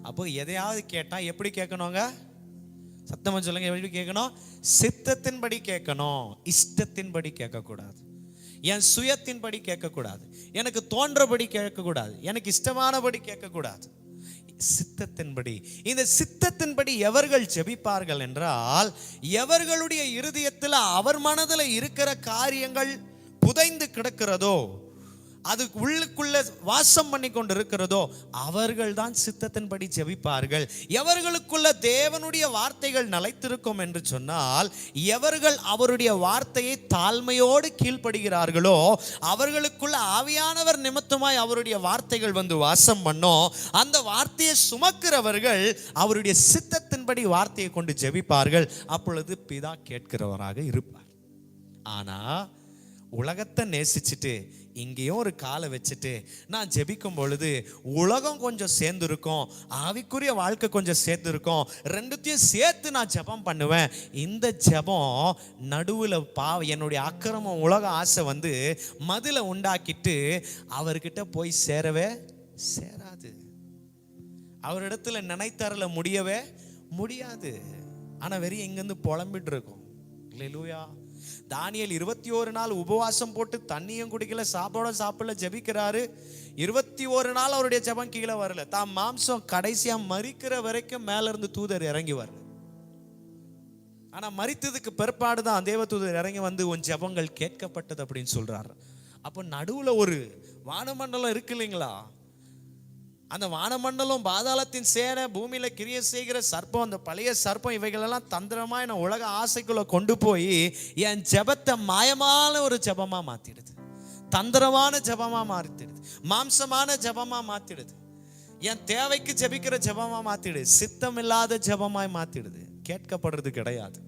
அப்போ எதையாவது கேட்டா எப்படி கேட்கணுங்க? சத்தமா சொல்லுங்க, எப்படி கேட்கணும்? சித்தத்தின்படி கேட்கணும். இஷ்டத்தின்படி கேட்கக்கூடாது, என் சுயத்தின்படி கேட்கக்கூடாது, எனக்கு தோன்றபடி கேட்கக்கூடாது, எனக்கு இஷ்டமானபடி கேட்கக்கூடாது, சித்தத்தின்படி. இந்த சித்தத்தின்படி எவர்கள் ஜெபிப்பார்கள் என்றால், எவர்களுடைய இருதயத்தில் அவர் மனதில் இருக்கிற காரியங்கள் புதைந்து கிடக்கிறதோ, அது உள்ளுக்குள்ள வாசம் பண்ணி கொண்டு இருக்கிறதோ, அவர்கள் தான் சித்தத்தின்படி ஜெபிப்பார்கள். எவர்களுக்குள்ள தேவனுடைய வார்த்தைகள் நிலைத்திருக்கும் என்று சொன்னால், எவர்கள் அவருடைய வார்த்தையை தாழ்மையோடு கீழ்ப்படுகிறார்களோ, அவர்களுக்குள்ள ஆவியானவர் நிமித்தமாய் அவருடைய வார்த்தைகள் வந்து வாசம் பண்ணோம். அந்த வார்த்தையை சுமக்கிறவர்கள் அவருடைய சித்தத்தின்படி வார்த்தையை கொண்டு ஜெபிப்பார்கள். அப்பொழுது பிதா கேட்கிறவராக இருப்பார். ஆனா உலகத்தை நேசிச்சுட்டு இங்கேயும் ஒரு காலை வச்சுட்டு நான் ஜெபிக்கும் பொழுது உலகம் கொஞ்சம் சேர்ந்துருக்கும், ஆவிக்குரிய வாழ்க்கை கொஞ்சம் சேர்ந்துருக்கும், ரெண்டுத்தையும் சேர்த்து நான் ஜெபம் பண்ணுவேன். இந்த ஜெபம் நடுவில் என்னுடைய அக்கிரமம் உலக ஆசை வந்து மதில உண்டாக்கிட்டு அவர்கிட்ட போய் சேரவே சேராது. அவரிடத்துல நினைத்தரல முடியவே முடியாது. ஆனால் வெறி எங்கேருந்து புலம்பிட்டு இருக்கும். அல்லேலூயா. தானியேல் 21 நாள் உபவாசம் போட்டு தண்ணியும் குடிக்கல, சாப்பிடல, ஜெபிக்கிறாரு. 21 நாள் அவருடைய ஜெபம் கீழே வரல. தான் மாம்சம் கடைசியா மரிக்கிற வரைக்கும் மேல இருந்து தூதர் இறங்கி வரல. ஆனா மரித்ததுக்கு பிற்பாடுதான் தேவ தூதர் இறங்கி வந்து உன் ஜெபங்கள் கேட்கப்பட்டது அப்படின்னு சொல்றாரு. அப்போ நடுவுல ஒரு வானமண்டலம் இருக்கு இல்லைங்களா? அந்த வானமண்டலம், பாதாளத்தின் சேனை, பூமியில கிரியை செய்கிற சர்ப்பம், அந்த பழைய சர்ப்பம், இவைகளெல்லாம் தந்திரமா என்ன உலக ஆசைக்குள்ள கொண்டு போய் என் ஜெபத்தை மாயமான ஒரு ஜெபமா மாத்திடுது, தந்திரமான ஜெபமா மாத்திடுது, மாம்சமான ஜெபமா மாத்திடுது, என் தேவைக்கு ஜெபிக்கிற ஜெபமா மாத்திடுது, சித்தம் இல்லாத ஜெபமாய் மாத்திடுது, கேட்கப்படுறது கிடையாது.